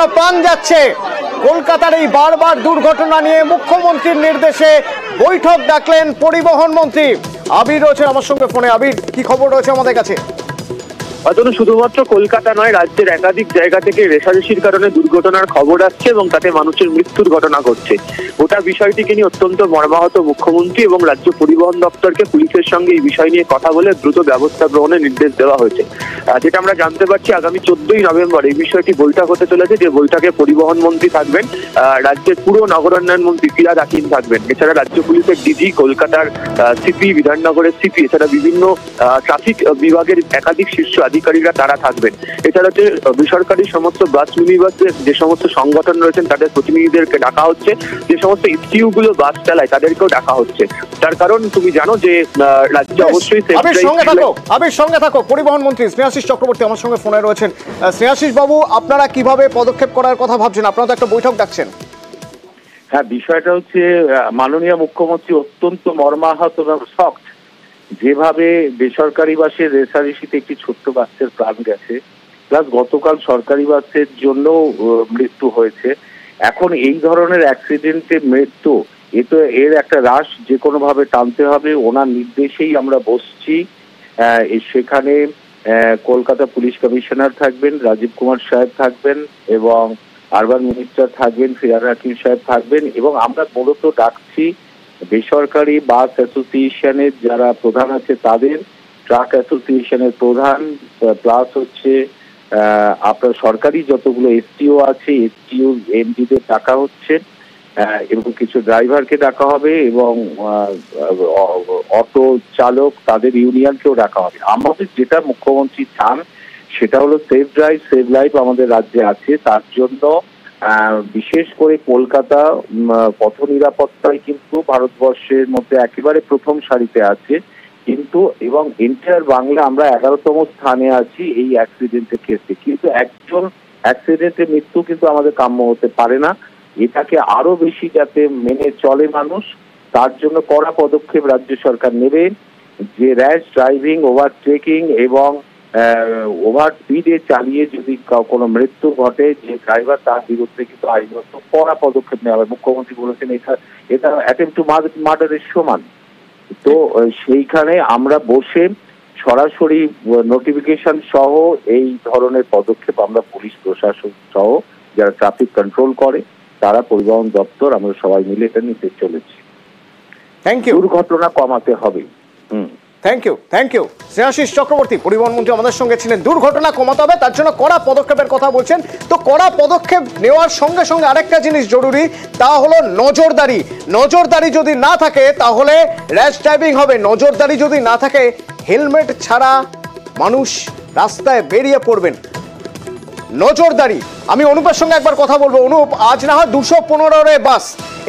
আপনার প্রাণ যাচ্ছে। কলকাতার এই বারবার দুর্ঘটনা নিয়ে মুখ্যমন্ত্রীর নির্দেশে বৈঠক ডাকলেন পরিবহন মন্ত্রী। আবির রয়েছে আমার সঙ্গে ফোনে। আবির, কি খবর রয়েছে আমাদের কাছে? শুধুমাত্র কলকাতা নয়, রাজ্যের একাধিক জায়গা থেকে রেষারেষির কারণে দুর্ঘটনার খবর আসছে এবং তাতে মানুষের মৃত্যুর ঘটনা ঘটছে। গোটা বিষয়টিকে নিয়ে অত্যন্ত মর্মাহত মুখ্যমন্ত্রী এবং রাজ্য পরিবহন দপ্তরকে পুলিশের সঙ্গে এই বিষয় নিয়ে কথা বলে দ্রুত ব্যবস্থা গ্রহণের নির্দেশ দেওয়া হয়েছে। যেটা আমরা জানতে পারছি, আগামী 14ই নভেম্বর এই বিষয়টি বৈঠক হতে চলেছে, যে বৈঠকে পরিবহন মন্ত্রী থাকবেন, রাজ্যের পুরো নগরায়ণ মন্ত্রী ফিরহাদ হাকিম থাকবেন, এছাড়া রাজ্য পুলিশের ডিজি, কলকাতার সিপি, বিধাননগরের সিপি, এছাড়া বিভিন্ন ট্রাফিক বিভাগের একাধিক শীর্ষ আধিকারিকরা তারা থাকবেন। এছাড়া যে বেসরকারি সমস্ত বাস মিনিবাসের যে সমস্ত সংগঠন রয়েছেন তাদের প্রতিনিধিদেরকে ডাকা হচ্ছে, যে সমস্ত এসটিইউ গুলো বাস চালায় তাদেরকেও ডাকা হচ্ছে। তার কারণ তুমি জানো যে রাজ্যে অবশ্যই সঙ্গে থাকো পরিবহন মন্ত্রী স্নেহাশিস চক্রবর্তী আমার সঙ্গে ফোনে রয়েছেন। স্নেহাশিস বাবু, আপনারা কিভাবে পদক্ষেপ করার কথা ভাবছেন? আপনারা তো একটা বৈঠক ডাকছেন। হ্যাঁ, বিষয়টা হচ্ছে মাননীয় মুখ্যমন্ত্রী অত্যন্ত মর্মাহত এবং শকড। যেভাবে বেসরকারি বাসের রেষারেষিতে একটি ছোট্ট বাচ্চার প্রাণ গেছে, প্লাস গতকাল সরকারি বাসের জন্য মৃত্যু হয়েছে, এখন এই ধরনের অ্যাক্সিডেন্টে মৃত্যু, এর একটা হ্রাস যে কোনো ভাবে টানতে হবে। ওনার নির্দেশেই আমরা বসছি। সেখানে কলকাতা পুলিশ কমিশনার থাকবেন, রাজীব কুমার সাহেব থাকবেন এবং আরবান মিনিস্টার থাকবেন, ফিরহাদ হাকিম সাহেব থাকবেন। এবং আমরা মূলত ডাকছি বেসরকারি বাস অ্যাসোসিয়েশনের যারা প্রধান আছে তাদের, ট্রাক অ্যাসোসিয়েশনের প্রধান, প্লাস হচ্ছে আপনার সরকারি যতগুলো এসটিও আছে, এসটিও এমডিদের ডাকা হচ্ছে এবং কিছু ড্রাইভারকে ডাকা হবে এবং অটো চালক তাদের ইউনিয়নকেও ডাকা হবে। আমাদের যেটা মুখ্যমন্ত্রী চান সেটা হলো সেফ ড্রাইভ সেভ লাইফ আমাদের রাজ্যে আছে। তার জন্য বিশেষ করে কলকাতা পথ নিরাপত্তায় কিন্তু ভারতবর্ষের মধ্যে একেবারে প্রথম সারিতে আছে, কিন্তু এবং এন্টায়ার বাংলা আমরা 11তম স্থানে আছি এই অ্যাক্সিডেন্টের ক্ষেত্রে। কিন্তু একজন অ্যাক্সিডেন্টে মৃত্যু কিন্তু আমাদের কাম্য হতে পারে না। এটাকে আরো বেশি যাতে মেনে চলে মানুষ, তার জন্য কড়া পদক্ষেপ রাজ্য সরকার নেবে। যে র্যাশ ড্রাইভিং, ওভারটেকিং এবং ওভার স্পিডে চালিয়ে যদি কোনো মৃত্যু ঘটে, যে ড্রাইভার তার বিরুদ্ধে কিন্তু আইনত কড়া পদক্ষেপ নেওয়া হবে। মুখ্যমন্ত্রী বলেছেন এটা অ্যাটেম্পট টু মার্ডারের সমান। তো সেইখানে আমরা বসে সরাসরি নোটিফিকেশন সহ এই ধরনের পদক্ষেপ আমরা পুলিশ প্রশাসন সহ যারা ট্রাফিক কন্ট্রোল করে তারা, পরিবহন দপ্তর, আমরা সবাই মিলে এটা নিতে চলেছি। দুর্ঘটনা কমাতে হবে। থ্যাংক ইউ স্নেহাশিস চক্রবর্তী পরিবহন মন্ত্রী আমাদের সঙ্গে ছিলেন। দুর্ঘটনা কমাতে হবে, তার জন্য কড়া পদক্ষেপের কথা বলছেন। তো কড়া পদক্ষেপ নেওয়ার সঙ্গে সঙ্গে আরেকটা জিনিস জরুরি, তা হলো নজরদারি। নজরদারি যদি না থাকে তাহলে র্যাশ ড্রাইভিং হবে। নজরদারি যদি না থাকে, হেলমেট ছাড়া মানুষ রাস্তায় বেরিয়ে পড়বেন। নজরদারি। আমি অনুপের সঙ্গে একবার কথা বলবো। অনুপ, আজ না হয় 215 বাস,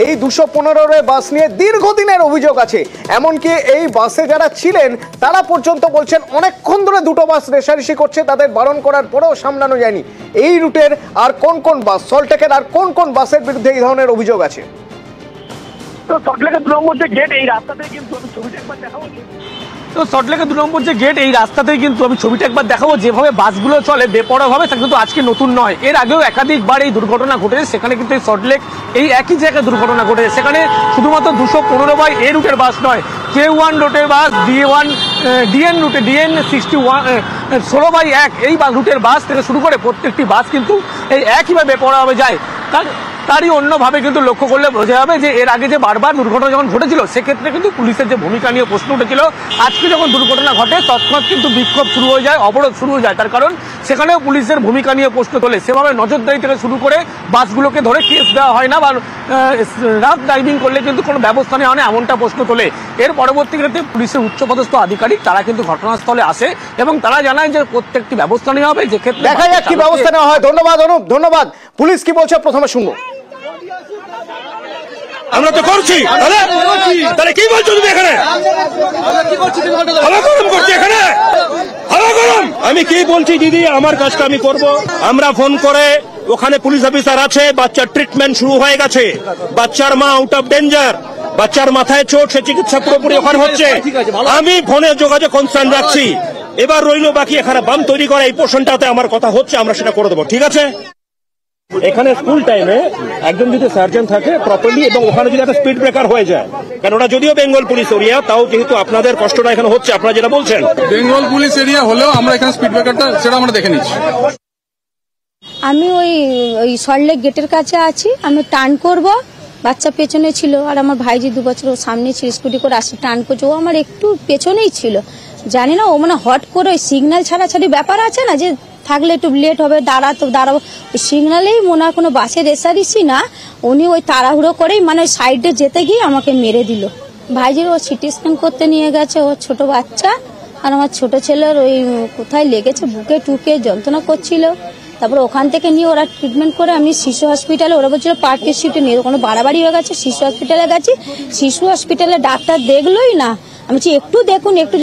এই 215 বাস নিয়ে দীর্ঘদিনের অভিযোগ আছে। এমনকি এই বাসে যারা ছিলেন তারা পর্যন্ত বলছেন অনেকক্ষণ ধরে দুটো বাস রেষারেষি করছে, তাদের বারণ করার পরেও সামলানো যায়নি। এই রুটের আর কোন কোন বাস, সল্টলেকের আর কোন কোন বাসের বিরুদ্ধে এই ধরনের অভিযোগ আছে? তো সল্টলেকের 2 নম্বর যে গেট, এই রাস্তাতে কিন্তু আমি ছবিটা একবার দেখাবো। তো সল্টলেকের 2 নম্বর যে গেট, এই রাস্তাতেই কিন্তু আমি ছবিটা একবার দেখাবো। যেভাবে বাসগুলো চলে বেপরোয়াভাবে, তা কিন্তু আজকে নতুন নয়, এর আগেও একাধিকবার এই দুর্ঘটনা ঘটেছে। সেখানে কিন্তু এই সল্টলেক এই একই জায়গায় দুর্ঘটনা ঘটেছে। সেখানে শুধুমাত্র 215 এই রুটের বাস নয়, K1 রুটের বাস, ডিএন রুটে DN 16/1 এই রুটের বাস থেকে শুরু করে প্রত্যেকটি বাস কিন্তু এই একইভাবে বেপরোয়াভাবে যায়। তারই অন্যভাবে কিন্তু লক্ষ্য করলে বোঝা যাবে যে এর আগে যে বারবার দুর্ঘটনা যখন ঘটেছিল সেক্ষেত্রে কিন্তু পুলিশের যে ভূমিকা নিয়ে প্রশ্ন উঠেছিল, আজকে যখন দুর্ঘটনা ঘটে তৎক্ষণাৎ কিন্তু বিক্ষোভ শুরু হয়ে যায়, অবরোধ শুরু হয়ে যায়। তার কারণ সেখানেও পুলিশের ভূমিকা নিয়ে প্রশ্ন তোলে। সেভাবে নজরদারি থেকে শুরু করে বাসগুলোকে ধরে কেস দেওয়া হয় না, বা রাফ ড্রাইভিং করলে কিন্তু কোনো ব্যবস্থা নেওয়া হয় না, এমনটা প্রশ্ন তোলে। এর পরবর্তী ক্ষেত্রে পুলিশের উচ্চপদস্থ আধিকারিক তারা কিন্তু ঘটনাস্থলে আসে এবং তারা জানায় যে প্রত্যেকটি ব্যবস্থা নেওয়া হবে, যে ক্ষেত্রে দেখা যাক কি ব্যবস্থা নেওয়া হয়। ধন্যবাদ অনুপ, ধন্যবাদ। পুলিশ কি বলছে প্রথমে শুনবো। আমরা তো করছি, তাহলে কি বলছো তুমি এখানে? হাওয়া গরম করছি এখানে, হাওয়া গরম। আমি কি বলছি দিদি, আমার কাজটা আমি করব। আমরা ফোন করে, ওখানে পুলিশ অফিসার আছে, বাচ্চার ট্রিটমেন্ট শুরু হয়ে গেছে, বাচ্চার মা আউট অফ ডেঞ্জার, বাচ্চার মাথায় চোট, সে চিকিৎসা পুরোপুরি ওখানে হচ্ছে। আমি ফোনে যোগাযোগ কনসার্ন রাখছি। এবার রইল বাকি এখানে বাম তৈরি করা, এই পোর্শনটাতে আমার কথা হচ্ছে, আমরা সেটা করে দেবো। ঠিক আছে। এখানে স্কুল টাইমে একজন যদি সার্জন থাকে প্রপারলি এবং ওখানে যদি একটা স্পিড ব্রেকার হয়ে যায়, কারণ ওটা যদিও বেঙ্গল পুলিশ এরিয়া, তাও যেহেতু আপনাদের কষ্টটা এখানে হচ্ছে, আপনারা যেটা বলছেন বেঙ্গল পুলিশ এরিয়া হলেও আমরা এখানে স্পিড ব্রেকারটা সেটা আমরা দেখে নিচ্ছি। আমি ওই সল্টলেক গেটের কাছে আছি, আমি টার্ন করব, বাচ্চা পেছনে ছিল আর আমার ভাইজি 2 বছর ও সামনে ছিল, স্কুটি করে আসি টার্ন করছে, ও আমার একটু পেছনেই ছিল, জানি না ও মানে হট করে ওই সিগন্যাল ছাড়াছাড়ি ব্যাপার আছে না, যে থাকলে একটু লেট হবে, দাঁড়াবো, ওই সিগন্যালেই মনে হয় কোনো বাসের রেসারিসি না, উনি ওই তাড়াহুড়ো করেই মানে ওই সাইডে যেতে গিয়ে আমাকে মেরে দিল। ভাইজির ও সিটি স্ক্যান করতে নিয়ে গেছে, ও ছোট বাচ্চা, আর আমার ছোট ছেলের ওই কোথায় লেগেছে বুকে টুকে যন্ত্রণা করছিল, তারপর ওখান থেকে নিয়ে ওরা ট্রিটমেন্ট করে আমি শিশু হসপিটালে, ওরা বলছিল পার্কের সিটে নিয়ে, কোনো বাড়াবাড়ি হয়ে গেছে, শিশু হসপিটালে গেছি, শিশু হসপিটালে ডাক্তার দেখলোই না, আমি বলছি একটু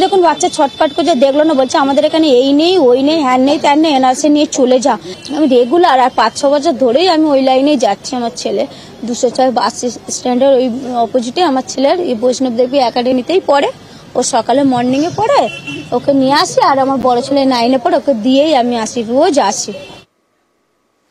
দেখুন বাচ্চা ছটফট করছে, দেখলো না, বলছে আমাদের এখানে এই নেই ওই নেই হ্যান নেই ত্যান নেই, এনআরসি নিয়ে চলে যা। আমি রেগুলার আর 5-6 বছর ধরেই আমি ওই লাইনেই যাচ্ছি। আমার ছেলে 206 বাস স্ট্যান্ডের ওই অপোজিটে আমার ছেলের এই বৈষ্ণব দেবী একাডেমিতেই পড়ে, ও সকালে মর্নিংয়ে পড়ে, ওকে নিয়ে আসি, আর আমার বড় ছেলে 9-এ পড়ে, ওকে দিয়েই আমি আসি, রোজ আসি।